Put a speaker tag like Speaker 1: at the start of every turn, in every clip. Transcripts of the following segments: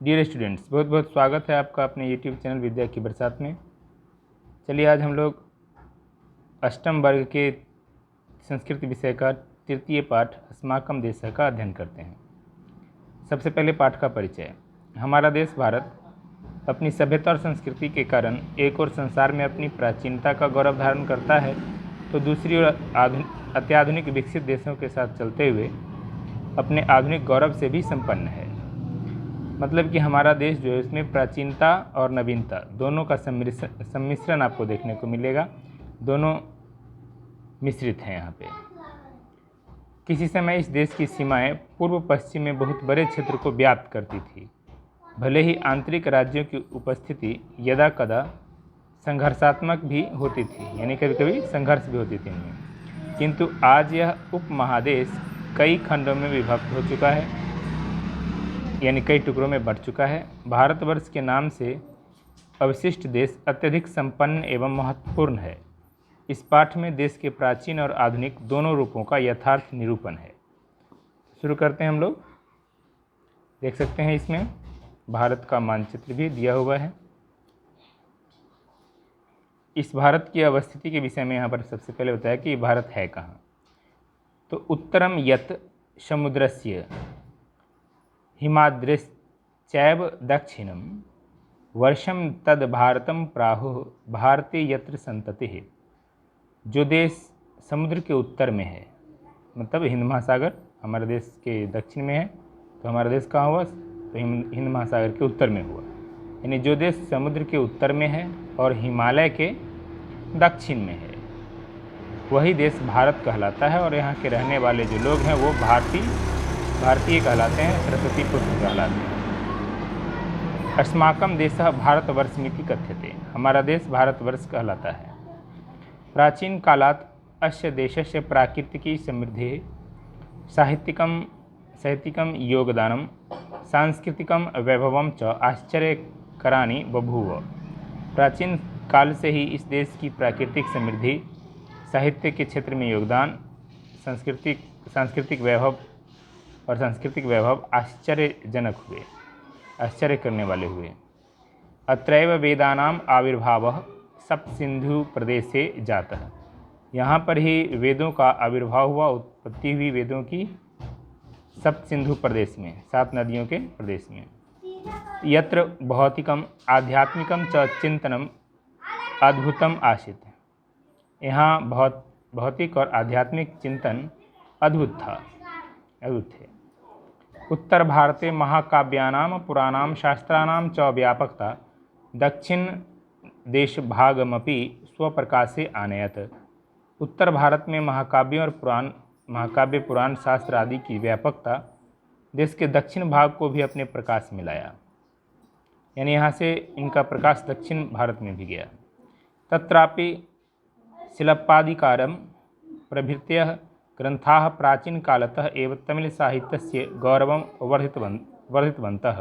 Speaker 1: Dear students, बहुत बहुत स्वागत है आपका अपने यूट्यूब चैनल विद्या की बरसात में। चलिए आज हम लोग अष्टम वर्ग के संस्कृत विषय का तृतीय पाठ अस्माकं देशः का अध्ययन करते हैं। सबसे पहले पाठ का परिचय। हमारा देश भारत अपनी सभ्यता और संस्कृति के कारण एक और संसार में अपनी प्राचीनता का गौरव धारण करता है, तो दूसरी ओर अत्याधुनिक विकसित देशों के साथ चलते हुए अपने आधुनिक गौरव से भी संपन्न है। मतलब कि हमारा देश जो है उसमें प्राचीनता और नवीनता दोनों का सम्मिश्रण आपको देखने को मिलेगा। दोनों मिश्रित हैं यहाँ पे। किसी समय इस देश की सीमाएं पूर्व पश्चिम में बहुत बड़े क्षेत्र को व्याप्त करती थी। भले ही आंतरिक राज्यों की उपस्थिति यदा कदा संघर्षात्मक भी होती थी, यानी कभी कभी संघर्ष भी होती थी इनमें, किंतु आज यह उपमहादेश कई खंडों में विभक्त हो चुका है, यानी कई टुकड़ों में बढ़ चुका है। भारतवर्ष के नाम से अवशिष्ट देश अत्यधिक संपन्न एवं महत्वपूर्ण है। इस पाठ में देश के प्राचीन और आधुनिक दोनों रूपों का यथार्थ निरूपण है। शुरू करते हैं हम लोग। देख सकते हैं इसमें भारत का मानचित्र भी दिया हुआ है। इस भारत की अवस्थिति के विषय में यहाँ पर सबसे पहले बताया कि भारत है कहाँ। तो उत्तरम यत समुद्रस्य हिमाद्रिश्चैव दक्षिणम वर्षम तद भारतम प्राहुः भारते यत्र संततिः। जो देश समुद्र के उत्तर में है, मतलब हिंद महासागर हमारे देश के दक्षिण में है, तो हमारा देश कहाँ हुआ? तो हिंद महासागर के उत्तर में हुआ। यानी जो देश समुद्र के उत्तर में है और हिमालय के दक्षिण में है, वही देश भारत कहलाता है। और यहाँ के रहने वाले जो लोग हैं वो भारतीय कहलाते हैं, सरस्वती पुत्र कहलाते हैं। अस्माकं देशः भारतवर्षमिति कथ्यते। हमारा देश भारतवर्ष कहलाता है। प्राचीन कालात् अस्य देशस्य प्राकृतिकी समृद्धिः साहित्यिकं योगदानं सांस्कृतिकं वैभवं च आश्चर्यकराणि बभूव। प्राचीन काल से ही इस देश की प्राकृतिक समृद्धि, साहित्य के क्षेत्र में योगदान, सांस्कृतिक वैभव आश्चर्यजनक हुए, आश्चर्य करने वाले हुए। अत्रैव वेदानाम आविर्भावः सप्तसिंधु प्रदेशे जातः। यहाँ पर ही वेदों का आविर्भाव हुआ, उत्पत्ति हुई वेदों की सप्तसिंधु प्रदेश में, 7 नदियों के प्रदेश में। यत्र भौतिकम आध्यात्मिकम च चिंतनम अद्भुतम आसीत्। यहाँ भौतिक और आध्यात्मिक चिंतन अद्भुत थे। उत्तर भारते महाकाव्यानां पुराणां शास्त्राणां च व्यापकता दक्षिण देश भागमपि स्वप्रकाशे आनयत। उत्तर भारत में महाकाव्य पुराण शास्त्र आदि की व्यापकता देश के दक्षिण भाग को भी अपने प्रकाश में लाया। यानी यहाँ से इनका प्रकाश दक्षिण भारत में भी गया। तत्रापि शिल्पादिकारं प्रभृतयः ग्रंथाः प्राचीन कालतः एव तमिल साहित्यस्य गौरवं वर्धितवन्तः।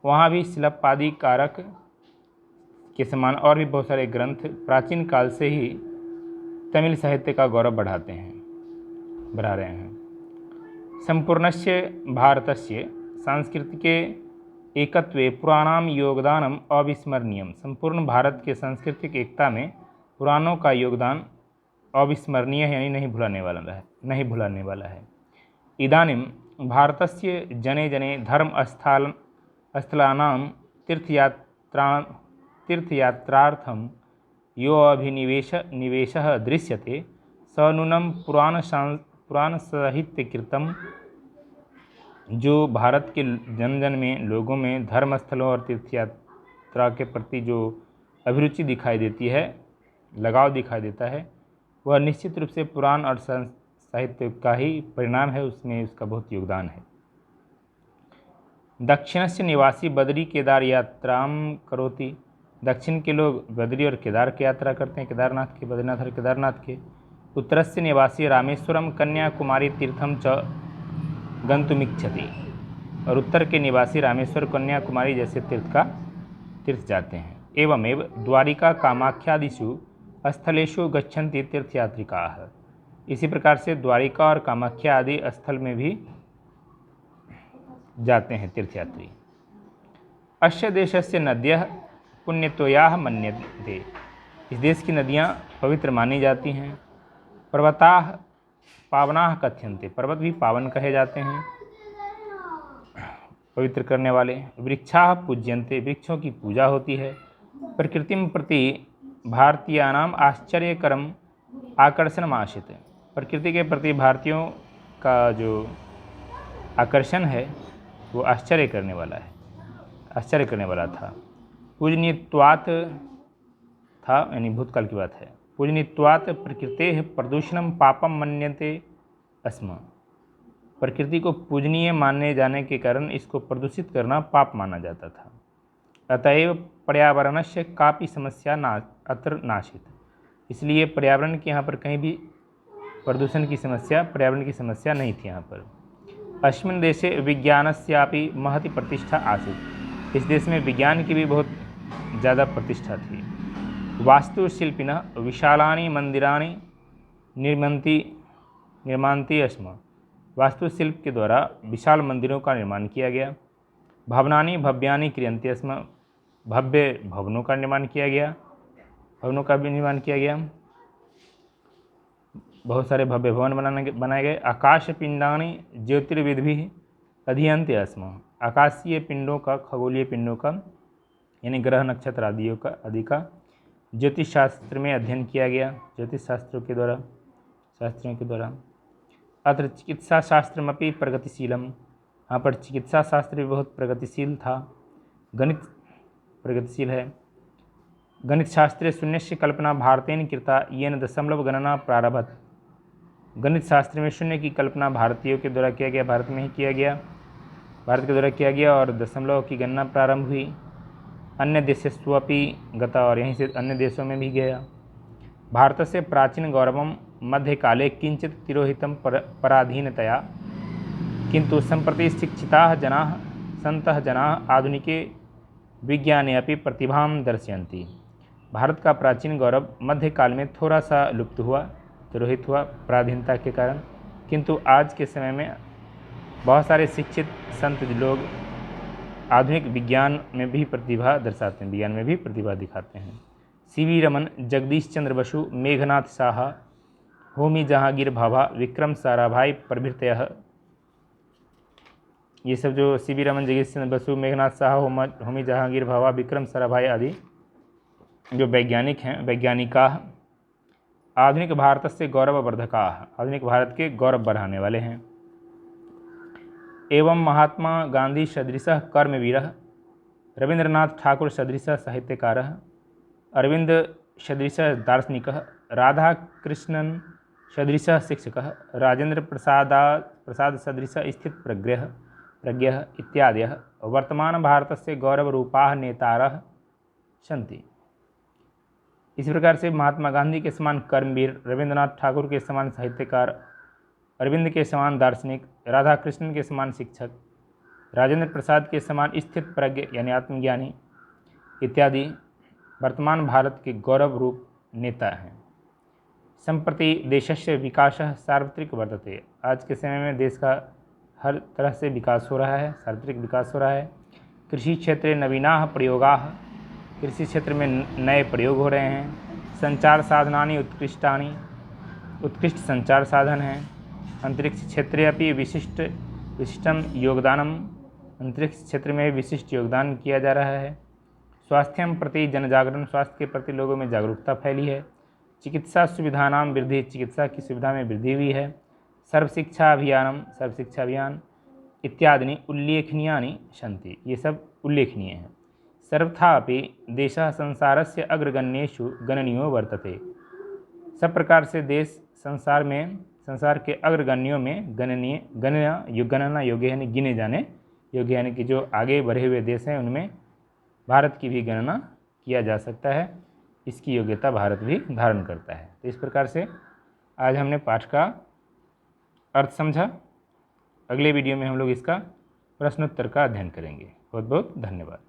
Speaker 1: वहाँ भी शिल्पादिकारक के समान और भी बहुत सारे ग्रंथ प्राचीन काल से ही तमिल साहित्य का गौरव बढ़ा रहे हैं। संपूर्णस्य भारतस्य सांस्कृतिके एकत्वे पुराणानां योगदानम अविस्मरणीयम। संपूर्ण भारत के सांस्कृतिक एकता में पुराणों का योगदान अविस्मरणीय है, यानी नहीं भुलाने वाला है। इदानीं भारतस्य जने जने धर्मस्थलानां तीर्थयात्रार्थं यो अभिनिवेशः दृश्यते स नूनं पुराणसाहित्यकृतं। जो भारत के जन में लोगों में धर्मस्थलों और तीर्थयात्रा के प्रति जो अभिरुचि दिखाई देती है, लगाव दिखाई देता है, वह निश्चित रूप से पुराण और साहित्य का ही परिणाम है। उसमें उसका बहुत योगदान है। दक्षिणस्य निवासी बद्री केदार यात्रां करोति। दक्षिण के लोग बद्री और केदार की यात्रा करते हैं, केदारनाथ के, बद्रीनाथ और केदारनाथ के। उत्तरस्य निवासी रामेश्वरम कन्याकुमारी तीर्थम च गंतुमिच्छति। और उत्तर के निवासी रामेश्वर, कन्याकुमारी जैसे तीर्थ जाते हैं। एवमेव द्वारिका कामाख्यादिषु स्थलेषु गच्छन्ति तीर्थयात्रिकाः। इसी प्रकार से द्वारिका और कामाख्या आदि स्थल में भी जाते हैं तीर्थयात्री। अस्य देशस्य नद्यः पुण्यत्वयाः मन्यन्ते। इस देश की नदियाँ पवित्र मानी जाती हैं। पर्वताः पावनाः कथ्यन्ते। पर्वत भी पावन कहे जाते हैं, पवित्र करने वाले। वृक्षाः पूज्यन्ते। वृक्षों की पूजा होती है। प्रकृतिं प्रति भारतीयानाम आश्चर्यकरम आकर्षण आशित। प्रकृति के प्रति भारतीयों का जो आकर्षण है वो आश्चर्य करने वाला है, आश्चर्य करने वाला था। पूजनीयत्वात् था, यानी भूतकाल की बात है। पूजनीयत्वात् प्रकृतेः प्रदूषणं पापम मन्यन्ते स्म। प्रकृति को पूजनीय मानने जाने के कारण इसको प्रदूषित करना पाप माना जाता था। अतएव पर्यावरणस्य कापि समस्या अत्र नाशित। इसलिए पर्यावरण के यहाँ पर कहीं भी प्रदूषण की समस्या, पर्यावरण की समस्या नहीं थी यहाँ पर। अस्मिन् देशे विज्ञानस्यापि महती प्रतिष्ठा आसीत्। इस देश में विज्ञान की भी बहुत ज़्यादा प्रतिष्ठा थी। वास्तुशिल्पिनः विशालानि मन्दिराणि निर्मान्ति स्म। वास्तुशिल्प के द्वारा विशाल मंदिरों का निर्माण किया गया। भवनानि भव्यानि क्रियन्ते स्म। भव्य भवनों का निर्माण किया गया, भवनों का भी निर्माण किया गया। बहुत सारे भव्य भवन बनाए गए। आकाशपिंडानि ज्योतिर्विद्भिः अधीयन्ते स्म। आकाशीय पिंडों का, खगोलीय पिंडों का, यानी ग्रह नक्षत्र आदि का ज्योतिष शास्त्र में अध्ययन किया गया, ज्योतिष शास्त्रों के द्वारा। अत्र चिकित्सा शास्त्रमपि प्रगतिशीलम। यहाँ पर चिकित्सा शास्त्र भी बहुत प्रगतिशील था। गणित प्रगतिशील है। गणित शास्त्रे शून्यस्य कल्पना भारतेन कृता येन दशमलव गणना प्रारभत। गणित शास्त्र में शून्य की कल्पना भारतीयों के द्वारा किया गया, भारत में ही किया गया, भारत के द्वारा किया गया और दशमलव की गणना प्रारंभ हुई। अन्य देशेष्वपि गता, और यहीं से अन्य देशों में भी गया। भारतस्य प्राचीन गौरवं मध्यकाले किंचित तिरोहितं पराधीनतया, किंतु सम्प्रति शिक्षिताः जनाः सन्तः जनाः आधुनिके विज्ञाने अपि प्रतिभां दर्शयन्ति। भारत का प्राचीन गौरव मध्यकाल में थोड़ा सा लुप्त हुआ, तिरोहित हुआ पराधीनता के कारण, किंतु आज के समय में बहुत सारे शिक्षित संत लोग आधुनिक विज्ञान में भी प्रतिभा दर्शाते हैं, विज्ञान में भी प्रतिभा दिखाते हैं। सीवी रमन, जगदीश चंद्र बसु, मेघनाथ साहा, होमी जहांगीर भाभा, विक्रम साराभाई प्रभृतयः, ये सब जो सीवी रमन, जगदीश चंद्र बसु, मेघनाथ साहा, होमी जहांगीर भाभा, विक्रम साराभाई आदि जो वैज्ञानिक हैं, वैज्ञानिका आधुनिक भारत से गौरववर्धका, आधुनिक भारत के गौरव बढ़ाने वाले हैं। एवं महात्मा गांधी सदृशः कर्मवीरः, रविंद्रनाथ ठाकुर सदृशः साहित्यकारः, अरविंद सदृशः दार्शनिकः, राधा कृष्णन सदृशः शिक्षकः, राजेंद्र प्रसाद सदृशः स्थित प्रज्ञः इत्यादयः वर्तमान भारतस्य गौरवरूपाः नेतारः सन्ति। इस प्रकार से महात्मा गांधी के समान कर्मवीर, रविंद्रनाथ ठाकुर के समान साहित्यकार, अरविंद के समान दार्शनिक, राधा कृष्णन के समान शिक्षक, राजेंद्र प्रसाद के समान स्थित प्रज्ञ यानी आत्मज्ञानी इत्यादि वर्तमान भारत के गौरव रूप नेता हैं। संप्रति देशस्य विकासः सार्वत्रिक वर्तते। आज के समय में देश का हर तरह से विकास हो रहा है, सार्वत्रिक विकास हो रहा है। कृषि क्षेत्रे नवीनाः प्रयोगाः, कृषि क्षेत्र में नए प्रयोग हो रहे हैं। संचार साधनानि उत्कृष्टानि, उत्कृष्ट संचार साधन हैं। अंतरिक्ष क्षेत्रे अपि विशिष्टम योगदानम, अंतरिक्ष क्षेत्र में विशिष्ट योगदान किया जा रहा है। स्वास्थ्यम प्रति जनजागरण, स्वास्थ्य के प्रति लोगों में जागरूकता फैली है। चिकित्सा सुविधानां वृद्धि, चिकित्सा की सुविधा में वृद्धि हुई है। सर्वशिक्षा अभियानम, सर्वशिक्षा अभियान इत्यादि उल्लेखनीयानि सन्ति, ये सब उल्लेखनीय हैं। सर्वथापि देशः संसारस्य अग्रगण्येषु गणनीयो वर्तते। सब प्रकार से देश संसार के अग्रगण्यों में गणना योग्य यानी गिने जाने योग्य, यानी कि जो आगे बढ़े हुए देश हैं उनमें भारत की भी गणना किया जा सकता है। इसकी योग्यता भारत भी धारण करता है। तो इस प्रकार से आज हमने पाठ का अर्थ समझा। अगले वीडियो में हम लोग इसका प्रश्नोत्तर का अध्ययन करेंगे। बहुत बहुत धन्यवाद।